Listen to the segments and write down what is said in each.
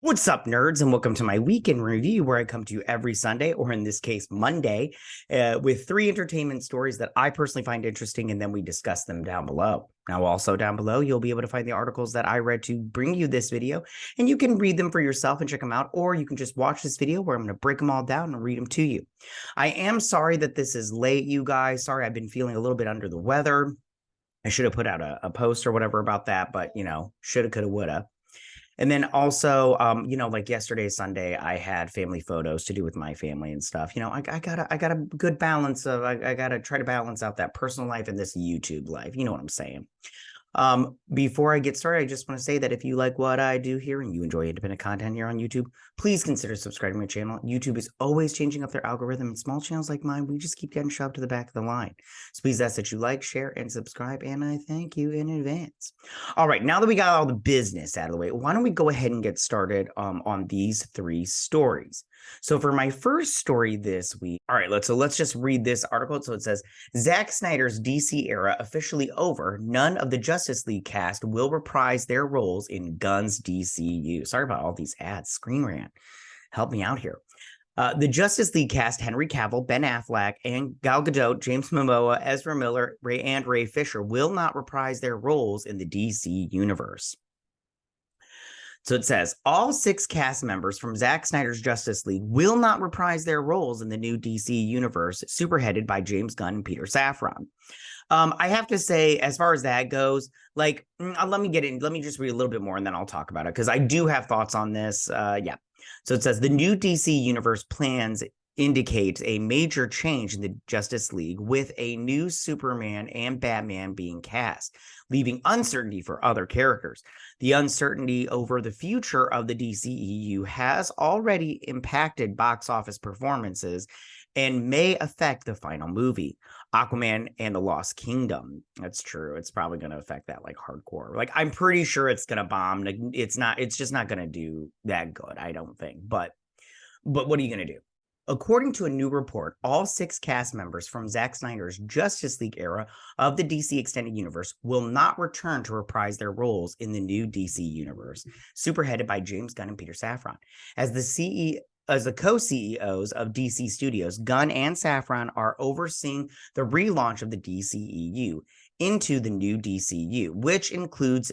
What's up, nerds, and welcome to my weekend review where I come to you every Sunday, or in this case, Monday, with 3 entertainment stories that I personally find interesting, and then we discuss them down below. Now, also down below, you'll be able to find the articles that I read to bring you this video, and you can read them for yourself and check them out, or you can just watch this video where I'm going to break them all down and read them to you. I am sorry that this is late, you guys. Sorry, I've been feeling a little bit under the weather. I should have put out a post or whatever about that, but, shoulda, coulda, woulda. And then also, like yesterday, Sunday, I had family photos to do with my family and stuff. I got a good balance of, I got to try to balance out that personal life and this YouTube life. You know what I'm saying? Before I get started, I just want to say that if you like what I do here and you enjoy independent content here on YouTube, please consider subscribing to my channel. YouTube is always changing up their algorithm, and small channels like mine, we just keep getting shoved to the back of the line. So please ask that you like, share, and subscribe, and I thank you in advance. All right, now that we got all the business out of the way, why don't we go ahead and get started on these 3 stories. So for my first story this week, all right, let's just read this article. So it says, Zack Snyder's DC era officially over. None of the Justice League cast will reprise their roles in Gunn's DCU. Sorry about all these ads. Screen rant. Help me out here. The Justice League cast, Henry Cavill, Ben Affleck, and Gal Gadot, James Momoa, Ezra Miller, Ray Fisher, will not reprise their roles in the DC universe. So it says, all 6 cast members from Zack Snyder's Justice League will not reprise their roles in the new DC universe, superheaded by James Gunn and Peter Safran. I have to say, as far as that goes, let me just read a little bit more and then I'll talk about it, because I do have thoughts on this. So it says, the new DC universe plans indicates a major change in the Justice League, with a new Superman and Batman being cast, leaving uncertainty for other characters. The uncertainty over the future of the DCEU has already impacted box office performances and may affect the final movie, Aquaman and the Lost Kingdom. That's true. It's probably going to affect that like hardcore. Like, I'm pretty sure it's going to bomb. It's just not going to do that good, I don't think. But what are you going to do? According to a new report, all 6 cast members from Zack Snyder's Justice League era of the DC Extended Universe will not return to reprise their roles in the new DC Universe, superheaded by James Gunn and Peter Safran. As the co-CEOs of DC Studios, Gunn and Safran are overseeing the relaunch of the DCEU into the new DCU, which includes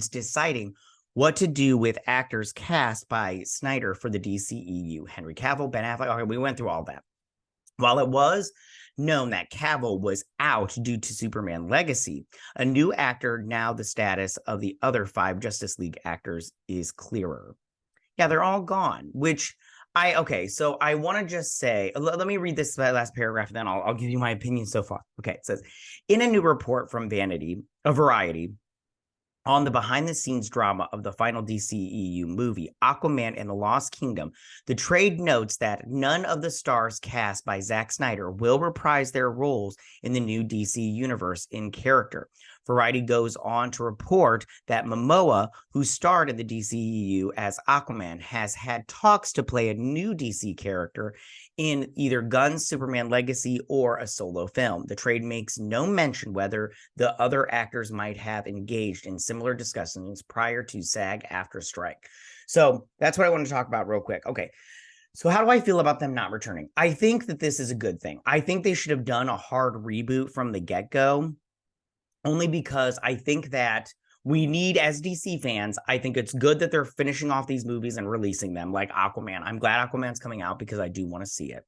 deciding what to do with actors cast by Snyder for the DCEU. Henry Cavill, Ben Affleck. Okay, we went through all that. While it was known that Cavill was out due to Superman Legacy, a new actor, now the status of the other 5 Justice League actors is clearer. Yeah, they're all gone, so I want to just say, let me read this last paragraph, and then I'll give you my opinion so far. Okay, it says, in a new report from Variety, on the behind-the-scenes drama of the final DCEU movie, Aquaman and the Lost Kingdom, the trade notes that none of the stars cast by Zack Snyder will reprise their roles in the new DC universe in character. Variety goes on to report that Momoa, who starred in the DCEU as Aquaman, has had talks to play a new DC character in either Gunn's Superman Legacy or a solo film. The trade makes no mention whether the other actors might have engaged in similar discussions prior to SAG-AFTRA strike. So that's what I want to talk about real quick. Okay. So how do I feel about them not returning? I think that this is a good thing. I think they should have done a hard reboot from the get-go, only because I think that we need, as DC fans, I think it's good that they're finishing off these movies and releasing them, like Aquaman. I'm glad Aquaman's coming out because I do want to see it.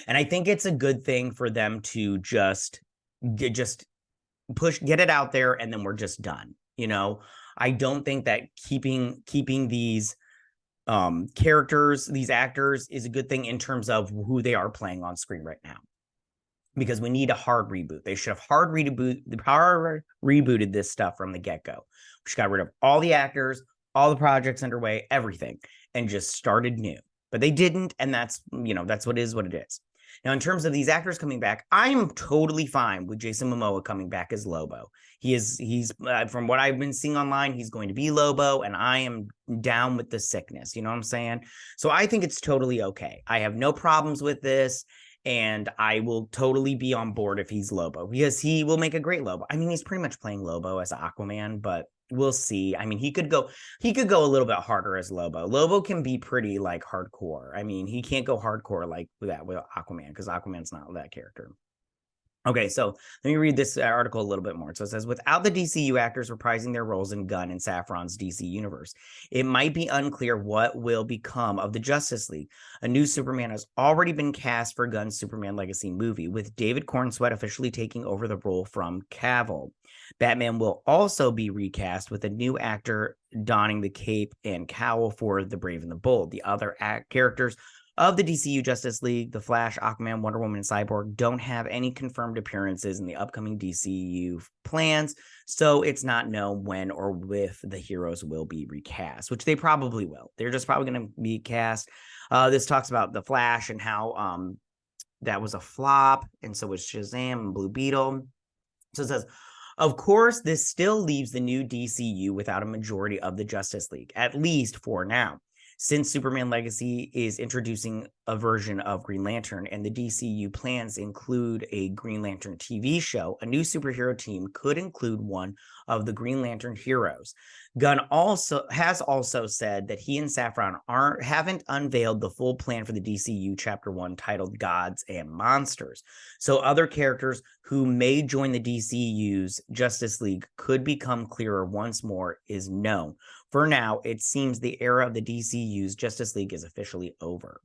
And I think it's a good thing for them to just get it out there, and then we're just done. I don't think that keeping these characters, these actors, is a good thing in terms of who they are playing on screen right now, because we need a hard reboot. They should have hard rebooted this stuff from the get-go. We just got rid of all the actors, all the projects underway, everything, and just started new. But they didn't, and that's what it is. Now, in terms of these actors coming back, I'm totally fine with Jason Momoa coming back as Lobo. He's from what I've been seeing online, he's going to be Lobo, and I am down with the sickness. You know what I'm saying? So I think it's totally okay. I have no problems with this. And I will totally be on board if he's Lobo, because he will make a great Lobo. I mean, he's pretty much playing Lobo as Aquaman, but We'll see. I mean, he could go a little bit harder as Lobo. Lobo can be pretty like hardcore. I mean, he can't go hardcore like with Aquaman, because Aquaman's not that character. Okay, so let me read this article a little bit more. So it says, without the DCU actors reprising their roles in Gunn and Safran's DC universe, it might be unclear what will become of the Justice League. A new Superman has already been cast for Gunn's Superman Legacy movie, with David Cornsweet officially taking over the role from Cavill. Batman will also be recast, with a new actor donning the cape and cowl for the Brave and the Bold. The other characters of the DCU Justice League, The Flash, Aquaman, Wonder Woman, and Cyborg don't have any confirmed appearances in the upcoming DCU plans, so it's not known when or if the heroes will be recast, which they probably will. They're just probably going to be cast. This talks about The Flash and how that was a flop, and so was Shazam and Blue Beetle. So it says, of course, this still leaves the new DCU without a majority of the Justice League, at least for now. Since Superman Legacy is introducing a version of Green Lantern and the DCU plans include a Green Lantern TV show, a new superhero team could include one of the Green Lantern heroes. Gunn has also said that he and Safran haven't unveiled the full plan for the DCU Chapter 1 titled Gods and Monsters. So other characters who may join the DCU's Justice League could become clearer once more is known. For now, it seems the era of the DCU's Justice League is officially over.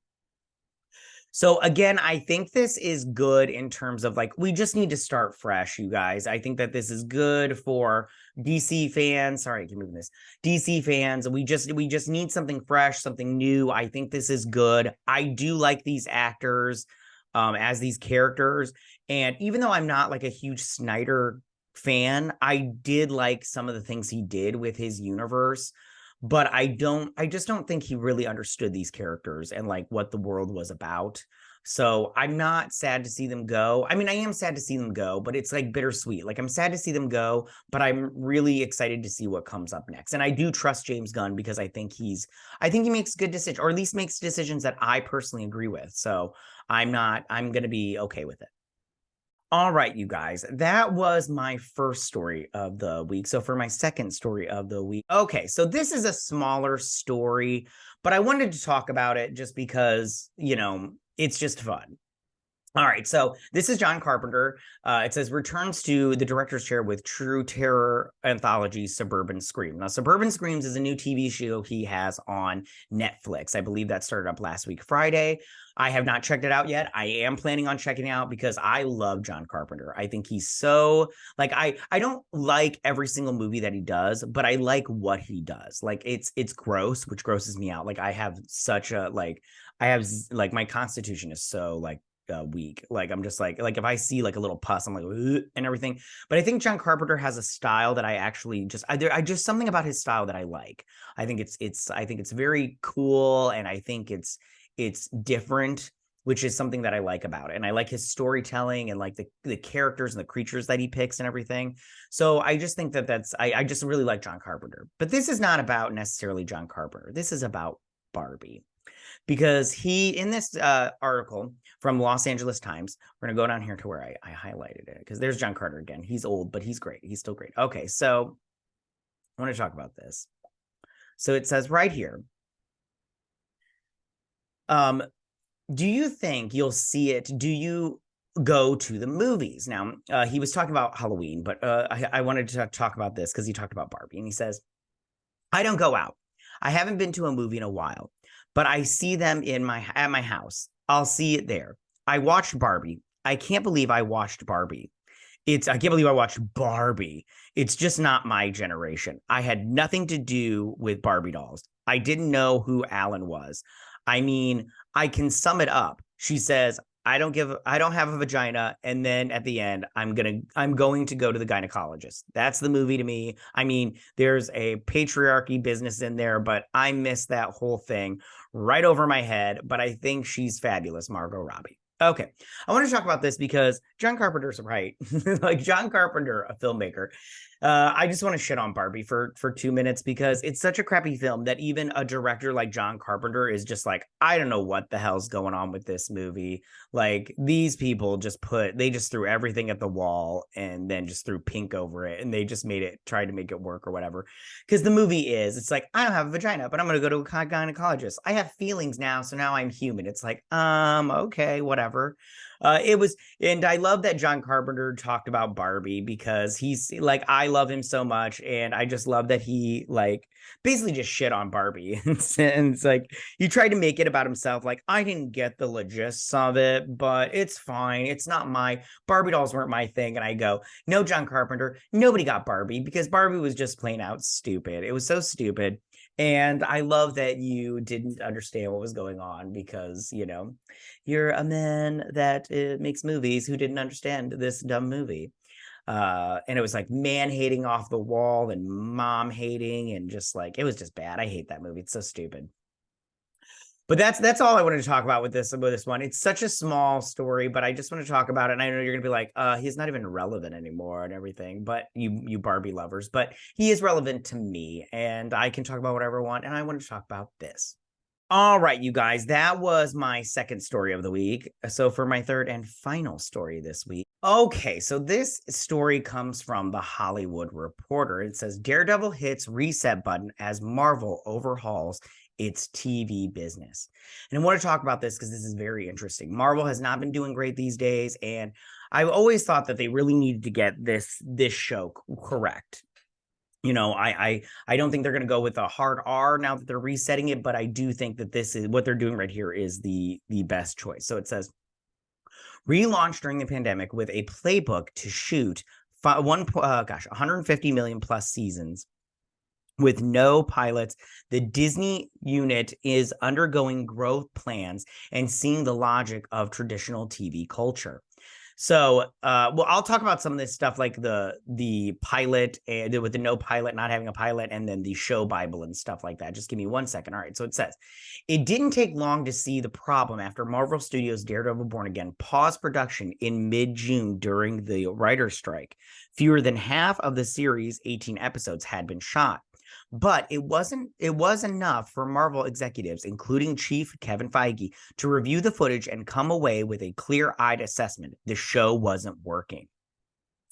So again, I think this is good in terms of like, we just need to start fresh, you guys. I think that this is good for DC fans. Sorry, I keep moving this. DC fans, we just need something fresh, something new. I think this is good. I do like these actors as these characters. And even though I'm not like a huge Snyder fan, I did like some of the things he did with his universe, but I just don't think he really understood these characters and like what the world was about. So I'm not sad to see them go. I mean, I am sad to see them go, but it's like bittersweet. Like I'm sad to see them go, but I'm really excited to see what comes up next. And I do trust James Gunn because I think he makes good decisions, or at least makes decisions that I personally agree with. So I'm going to be okay with it. All right, you guys, that was my first story of the week. So for my second story of the week, okay, so this is a smaller story, but I wanted to talk about it just because, you know, it's just fun. All right, so this is John Carpenter. It says returns to the director's chair with true terror anthology Suburban Screams. Now, Suburban Screams is a new TV show he has on Netflix. I believe that started up last week, Friday. I have not checked it out yet. I am planning on checking it out because I love John Carpenter. I think he's so, like, I don't like every single movie that he does, but I like what he does. Like, it's gross, which grosses me out. Like, I have my constitution is so, like, weak. Like I'm just like if I see like a little pus, I'm like and everything. But I think John Carpenter has a style that I actually I just something about his style that I like. I think it's very cool, and I think it's different, which is something that I like about it. And I like his storytelling and like the characters and the creatures that he picks and everything. So I just think I just really like John Carpenter. But this is not about necessarily John Carpenter. This is about Barbie. Because he, in this article from Los Angeles Times, we're going to go down here to where I highlighted it, because there's John Carter again. He's old, but he's great. He's still great. Okay, so I want to talk about this. So it says right here, do you think you'll see it? Do you go to the movies? Now, he was talking about Halloween, but I wanted to talk about this because he talked about Barbie, and he says, I don't go out. I haven't been to a movie in a while, but I see them at my house. I'll see it there. I watched Barbie. I can't believe I watched Barbie. I can't believe I watched Barbie. It's just not my generation. I had nothing to do with Barbie dolls. I didn't know who Alan was. I mean, I can sum it up. She says, I don't have a vagina, and then at the end, I'm going to go to the gynecologist. That's the movie to me. I mean, there's a patriarchy business in there, but I missed that whole thing right over my head. But I think she's fabulous, Margot Robbie. Okay, I want to talk about this because John Carpenter's right. Like John Carpenter, a filmmaker, I just want to shit on Barbie for 2 minutes because it's such a crappy film that even a director like John Carpenter is just like, I don't know what the hell's going on with this movie. Like these people they just threw everything at the wall and then just threw pink over it and they just tried to make it work or whatever. Because the movie it's like, I don't have a vagina, but I'm gonna go to a gynecologist. I have feelings now, so now I'm human. It's like, okay, whatever. And I love that John Carpenter talked about Barbie because he's like, I love him so much. And I just love that he like basically just shit on Barbie. And it's like, he tried to make it about himself. Like, I didn't get the logistics of it, but it's fine. It's not Barbie dolls weren't my thing. And I go, no, John Carpenter, nobody got Barbie because Barbie was just plain out stupid. It was so stupid. And I love that you didn't understand what was going on because, you're a man that makes movies who didn't understand this dumb movie. And it was like man hating off the wall and mom hating and just like, it was just bad. I hate that movie. It's so stupid. But that's all I wanted to talk about with this one. It's such a small story, but I just want to talk about it. And I know you're gonna be like, he's not even relevant anymore and everything, but you Barbie lovers, but he is relevant to me, and I can talk about whatever I want, and I want to talk about this. All right, you guys, that was my second story of the week. So for my third and final story this week. Okay, so this story comes from the Hollywood Reporter. It says Daredevil hits reset button as Marvel overhauls its TV business. And I want to talk about this because this is very interesting. Marvel has not been doing great these days, and I've always thought that they really needed to get this show correct. I don't think they're going to go with a hard R now that they're resetting it, but I do think that this is what they're doing right here is the best choice. So it says relaunched during the pandemic with a playbook to shoot 150 million plus seasons with no pilots. The Disney unit is undergoing growth plans and seeing the logic of traditional TV culture. So, I'll talk about some of this stuff like the pilot and with the no pilot, not having a pilot, and then the show Bible and stuff like that. Just give me 1 second. All right. So it says, it didn't take long to see the problem after Marvel Studios' Daredevil Born Again paused production in mid-June during the writer's strike. Fewer than half of the series' 18 episodes had been shot. But it was enough for Marvel executives, including Chief Kevin Feige, to review the footage and come away with a clear-eyed assessment. The show wasn't working.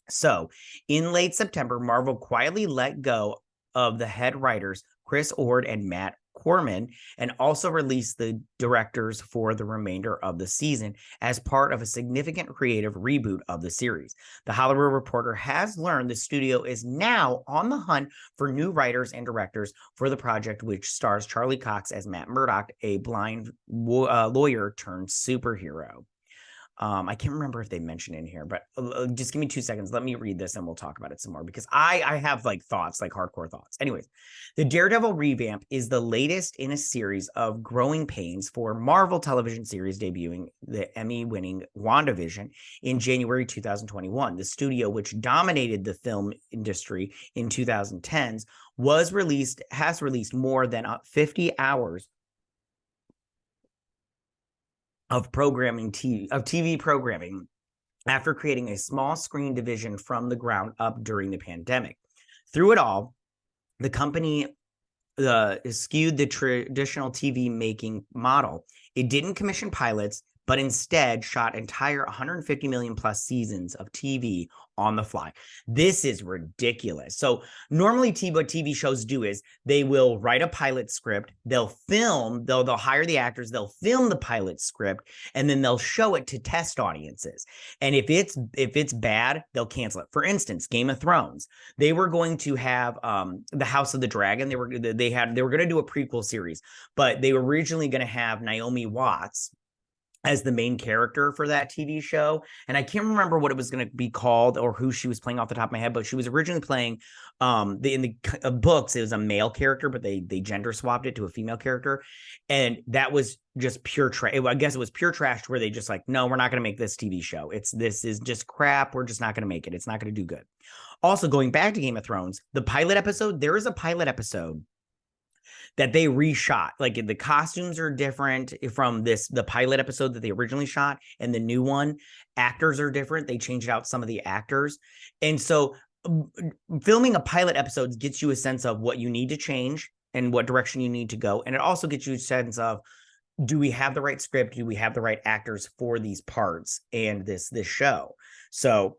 So, in late September, Marvel quietly let go of the head writers, Chris Ord and Matt Corman, and also released the directors for the remainder of the season as part of a significant creative reboot of the series. The Hollywood Reporter has learned the studio is now on the hunt for new writers and directors for the project, which stars Charlie Cox as Matt Murdock, a blind lawyer turned superhero. I can't remember if they mentioned in here, but just give me 2 seconds. Let me read this and we'll talk about it some more because I have like thoughts, like hardcore thoughts. Anyways, the Daredevil revamp is the latest in a series of growing pains for Marvel television series debuting the Emmy-winning WandaVision in January 2021. The studio, which dominated the film industry in 2010s, has released more than 50 hours of TV programming after creating a small screen division from the ground up during the pandemic. Through it all, the company skewed the traditional TV making model. It didn't commission pilots, but instead shot entire 150 million plus seasons of TV on the fly. This is ridiculous. So normally what TV shows do is they will write a pilot script, they'll hire the actors, they'll film the pilot script, and then they'll show it to test audiences. And if it's bad, they'll cancel it. For instance, Game of Thrones, they were going to have the House of the Dragon. They were going to do a prequel series, but they were originally going to have Naomi Watts as the main character for that TV show. And I can't remember what it was going to be called or who she was playing off the top of my head, but she was originally playing in the books, it was a male character, but they gender swapped it to a female character. And that was just pure trash. I guess it was pure trash where they just like, no, we're not going to make this TV show. This is just crap. We're just not going to make it. It's not going to do good. Also, going back to Game of Thrones, the pilot episode, there is a pilot episode that they reshot. Like the costumes are different from the pilot episode that they originally shot, and the new one, actors are different. They changed out some of the actors. And so filming a pilot episode gets you a sense of what you need to change and what direction you need to go. And it also gets you a sense of, do we have the right script? Do we have the right actors for these parts and this show? So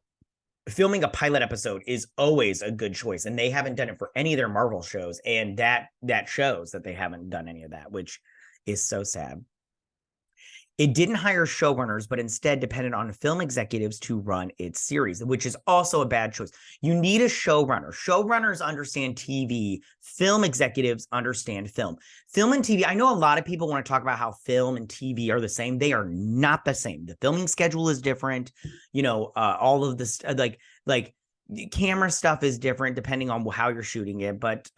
filming a pilot episode is always a good choice, and they haven't done it for any of their Marvel shows, and that shows that they haven't done any of that, which is so sad. It didn't hire showrunners, but instead depended on film executives to run its series, which is also a bad choice. You need a showrunner. Showrunners understand TV. Film executives understand film. Film and TV, I know a lot of people want to talk about how film and TV are the same. They are not the same. The filming schedule is different. You know, all of this, like camera stuff is different depending on how you're shooting it, but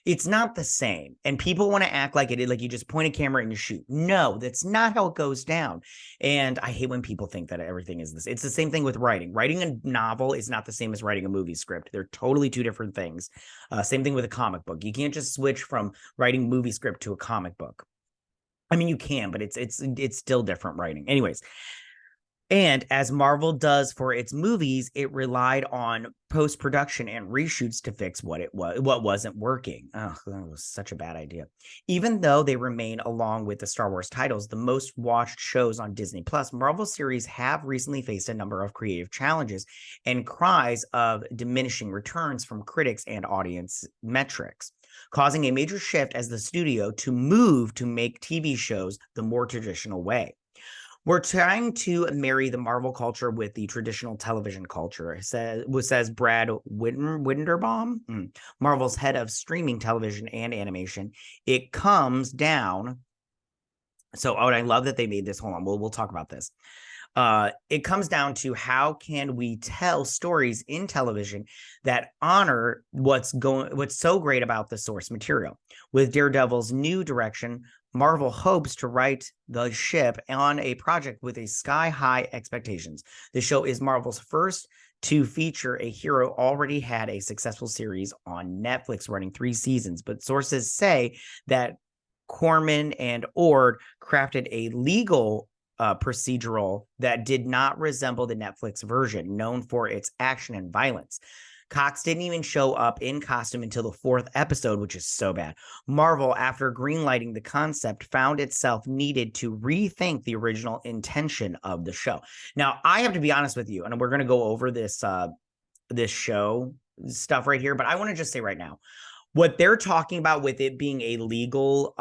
it's not the same. And people want to act like it, like you just point a camera and you shoot. No, that's not how it goes down. And I hate when people think that everything is this. It's the same thing with writing. Writing a novel is not the same as writing a movie script. They're totally two different things. Same thing with a comic book. You can't just switch from writing movie script to a comic book. I mean, you can, but it's still different writing. Anyways. And as Marvel does for its movies, it relied on post-production and reshoots to fix what wasn't working. Oh, that was such a bad idea. Even though they remain, along with the Star Wars titles, the most watched shows on Disney Plus, Marvel series have recently faced a number of creative challenges and cries of diminishing returns from critics and audience metrics, causing a major shift as the studio to move to make TV shows the more traditional way. We're trying to marry the Marvel culture with the traditional television culture, says Brad Winderbaum, Marvel's head of streaming television and animation. It comes down. So, I love that they made this. Hold on, we'll talk about this. It comes down to, how can we tell stories in television that honor what's so great about the source material. With Daredevil's new direction, Marvel hopes to right the ship on a project with a sky-high expectations. The show is Marvel's first to feature a hero already had a successful series on Netflix running 3 seasons, but sources say that Corman and Ord crafted a legal procedural that did not resemble the Netflix version, known for its action and violence. Cox didn't even show up in costume until the 4th episode, which is so bad. Marvel, after greenlighting the concept, found itself needed to rethink the original intention of the show. Now, I have to be honest with you, and we're going to go over this show stuff right here, but I want to just say right now, what they're talking about with it being a legal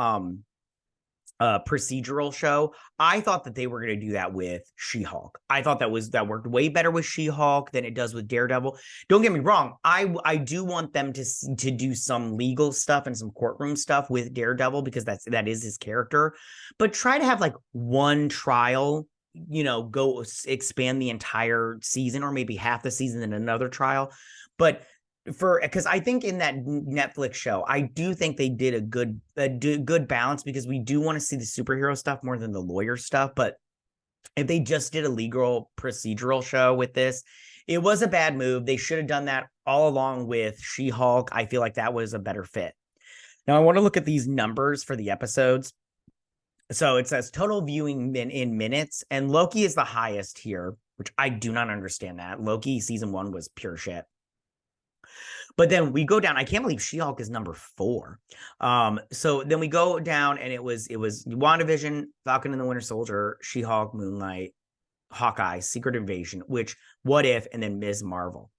procedural show, I thought that they were going to do that with She-Hulk. I thought that worked way better with She-Hulk than it does with Daredevil. Don't get me wrong, I do want them to do some legal stuff and some courtroom stuff with Daredevil, because that is his character. But try to have like one trial, you know, go expand the entire season, or maybe half the season in another trial. But because I think in that Netflix show, I do think they did a good balance, because we do want to see the superhero stuff more than the lawyer stuff. But if they just did a legal procedural show with this, it was a bad move. They should have done that all along with She-Hulk. I feel like that was a better fit. Now, I want to look at these numbers for the episodes. So it says total viewing in minutes, and Loki is the highest here, which I do not understand that. Loki season 1 was pure shit. But then we go down. I can't believe She-Hulk is number 4. So then we go down, and it was WandaVision, Falcon and the Winter Soldier, She-Hulk, Moonlight, Hawkeye, Secret Invasion, which What If, and then Ms. Marvel.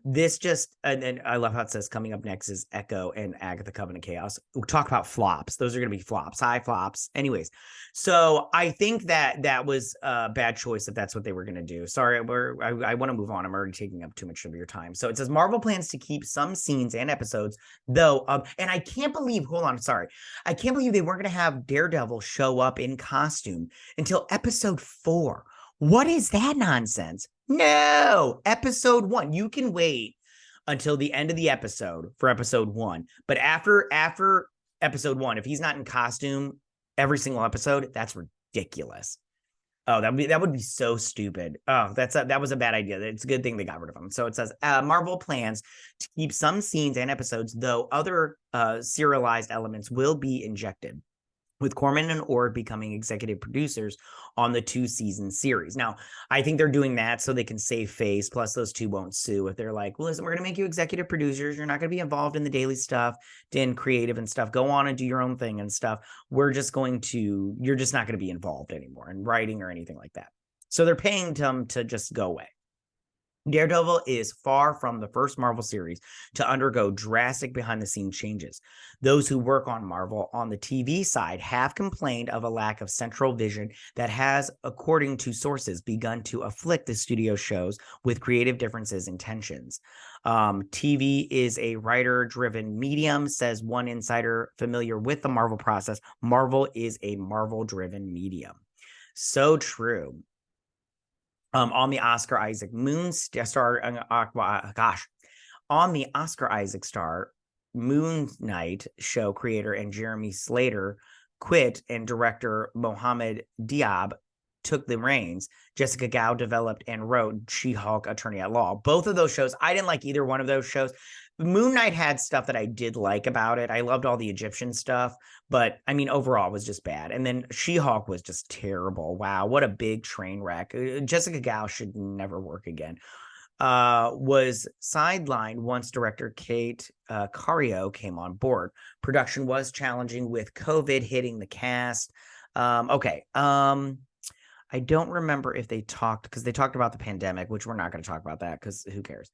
This just, and then I love how it says coming up next is Echo and Agatha Covenant Chaos. We'll talk about flops. Those are going to be flops, high flops. Anyways, so I think that was a bad choice if that's what they were going to do. Sorry, I want to move on. I'm already taking up too much of your time. So it says Marvel plans to keep some scenes and episodes, though. And I can't believe, hold on, sorry. I can't believe they weren't going to have Daredevil show up in costume until episode 4. What is that nonsense? No, episode 1. You can wait until the end of the episode for episode 1. But after episode 1, if he's not in costume every single episode, that's ridiculous. Oh, that would be so stupid. Oh, that was a bad idea. It's a good thing they got rid of him. So it says Marvel plans to keep some scenes and episodes, though other serialized elements will be injected. with Corman and Orr becoming executive producers on the 2-season series. Now, I think they're doing that so they can save face. Plus, those two won't sue if they're like, well, listen, we're going to make you executive producers. You're not going to be involved in the daily stuff, in creative and stuff. Go on and do your own thing and stuff. You're just not going to be involved anymore in writing or anything like that. So they're paying them to just go away. Daredevil is far from the first Marvel series to undergo drastic behind-the-scenes changes. Those who work on Marvel on the TV side have complained of a lack of central vision that has, according to sources, begun to afflict the studio shows with creative differences and tensions. TV is a writer-driven medium, says one insider familiar with the Marvel process. Marvel is a Marvel-driven medium. So true. On the Oscar Isaac on the Oscar Isaac star Moon Knight show creator and Jeremy Slater quit and director Mohammed Diab took the reins. Jessica Gao developed and wrote She-Hulk Attorney at Law. Both of those shows, I didn't like either one of those shows. Moon Knight had stuff that I did like about it. I loved all the Egyptian stuff, but I mean, overall it was just bad. And then She-Hulk was just terrible. Wow, what a big train wreck. Jessica Gao should never work again. Was sidelined once director Kate Cario came on board. Production was challenging with COVID hitting the cast. I don't remember if they talked, because they talked about the pandemic, which we're not going to talk about that because who cares.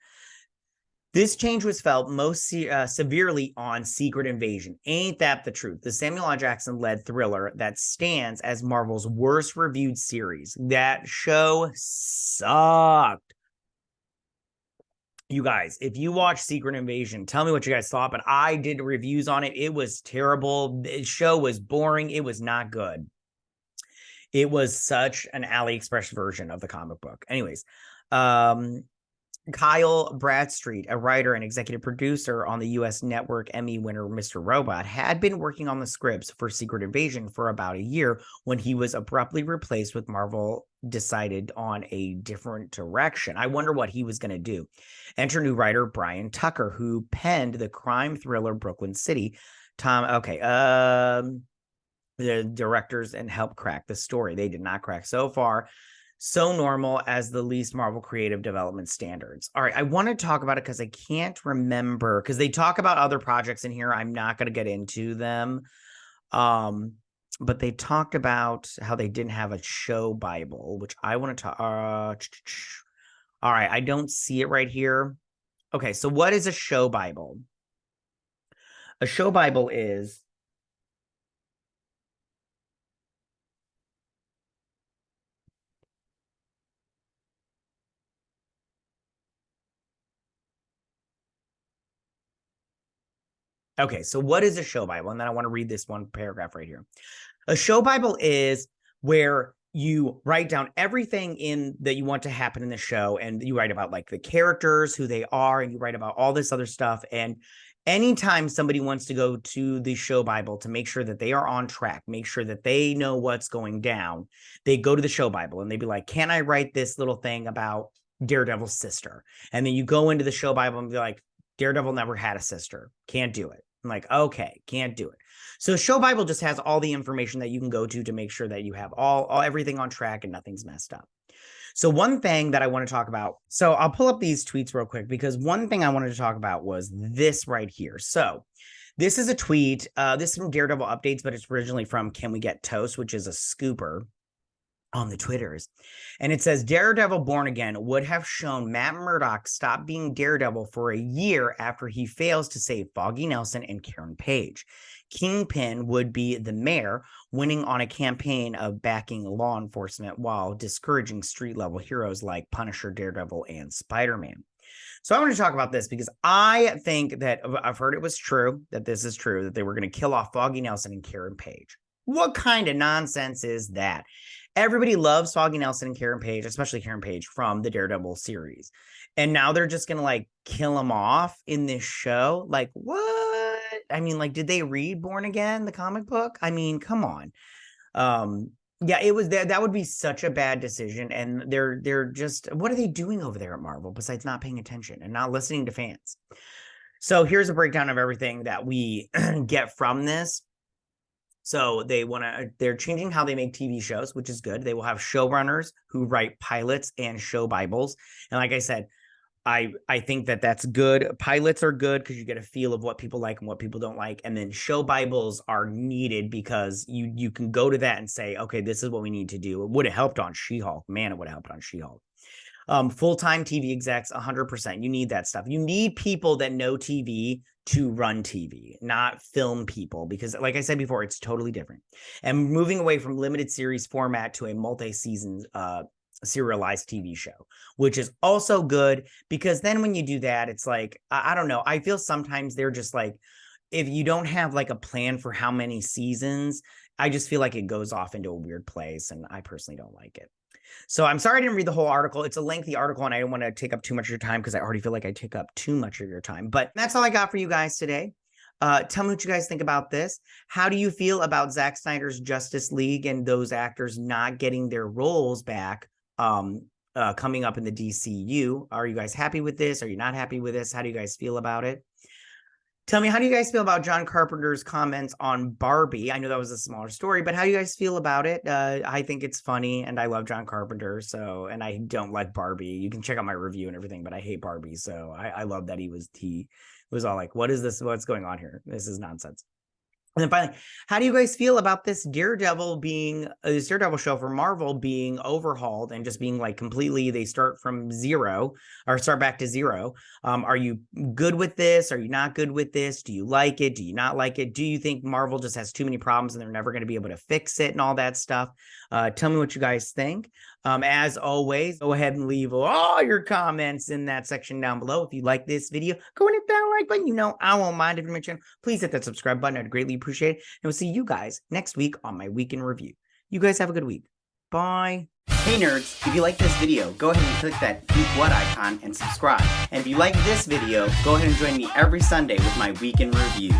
This change was felt most severely on Secret Invasion. Ain't that the truth? The Samuel L. Jackson-led thriller that stands as Marvel's worst reviewed series. That show sucked. You guys, if you watch Secret Invasion, tell me what you guys thought, but I did reviews on it. It was terrible. The show was boring. It was not good. It was such an AliExpress version of the comic book. Anyways, Kyle Bradstreet, a writer and executive producer on the U.S. network Emmy winner Mr. Robot, had been working on the scripts for Secret Invasion for about a year when he was abruptly replaced with Marvel decided on a different direction. I wonder what he was going to do. Enter new writer Brian Tucker, who penned the crime thriller Brooklyn City. The directors and helped crack the story. They did not crack so far. So normal as the least Marvel creative development standards. All right, I want to talk about it because I can't remember, because they talk about other projects in here. I'm not going to get into them. But they talked about how they didn't have a show Bible, which I want to talk. All right, I don't see it right here. Okay, so what is a show Bible? A show Bible is... Okay, so what is a show Bible? And then I want to read this one paragraph right here. A show Bible is where you write down everything in that you want to happen in the show, and you write about like the characters, who they are, and you write about all this other stuff. And anytime somebody wants to go to the show Bible to make sure that they are on track, make sure that they know what's going down, they go to the show Bible and they'd be like, can I write this little thing about Daredevil's sister? And then you go into the show Bible and be like, Daredevil never had a sister. Can't do it. I'm like, okay, can't do it. So Show Bible just has all the information that you can go to make sure that you have all everything on track and nothing's messed up. So one thing that I want to talk about, so I'll pull up these tweets real quick, because one thing I wanted to talk about was this right here. So this is a tweet. This is from Daredevil Updates, but it's originally from Can We Get Toast, which is a scooper on the Twitters. And it says, Daredevil Born Again would have shown Matt Murdock stop being Daredevil for a year after he fails to save Foggy Nelson and Karen Page. Kingpin would be the mayor, winning on a campaign of backing law enforcement while discouraging street-level heroes like Punisher, Daredevil, and Spider-Man. So I want to talk about this because I think that I've heard it was true, that this is true, that they were going to kill off Foggy Nelson and Karen Page. What kind of nonsense is that? Everybody loves Foggy Nelson and Karen Page, especially Karen Page from the Daredevil series. And now they're just going to like kill them off in this show. Like, what? I mean, like, did they read Born Again, the comic book? I mean, come on. Yeah, it was that would be such a bad decision. And they're just, what are they doing over there at Marvel besides not paying attention and not listening to fans? So here's a breakdown of everything that we get from this. So they're changing how they make TV shows, which is good. They will have showrunners who write pilots and show Bibles. And like I said, I think that that's good. Pilots are good because you get a feel of what people like and what people don't like. And then show Bibles are needed because you can go to that and say, okay, this is what we need to do. It would have helped on She-Hulk. Man, it would have helped on She-Hulk. Full-time TV execs, 100%. You need that stuff. You need people that know TV to run TV, not film people, because like I said before, it's totally different. And moving away from limited series format to a multi-season serialized TV show, which is also good, because then when you do that, it's like, I don't know. I feel sometimes they're just like, if you don't have like a plan for how many seasons, I just feel like it goes off into a weird place, and I personally don't like it. So I'm sorry I didn't read the whole article. It's a lengthy article, and I don't want to take up too much of your time because I already feel like I take up too much of your time. But that's all I got for you guys today. Tell me what you guys think about this. How do you feel about Zack Snyder's Justice League and those actors not getting their roles back coming up in the DCU? Are you guys happy with this? Are you not happy with this? How do you guys feel about it? Tell me, how do you guys feel about John Carpenter's comments on Barbie? I know that was a smaller story, but how do you guys feel about it? I think it's funny, and I love John Carpenter, and I don't like Barbie. You can check out my review and everything, but I hate Barbie, so I love that he was all like, what is this? What's going on here? This is nonsense. And then finally, how do you guys feel about this Daredevil show for Marvel being overhauled and just being like completely, they start from zero or start back to zero? Are you good with this? Are you not good with this? Do you like it? Do you not like it? Do you think Marvel just has too many problems and they're never going to be able to fix it and all that stuff? Tell me what you guys think. As always, go ahead and leave all your comments in that section down below. If you like this video, go and hit that like button. You know, I won't mind if you're my channel. Please hit that subscribe button. I'd greatly appreciate it. And we'll see you guys next week on my week in review. You guys have a good week. Bye. Hey nerds, if you like this video, go ahead and click that Geek What icon and subscribe. And if you like this video, go ahead and join me every Sunday with my week in review.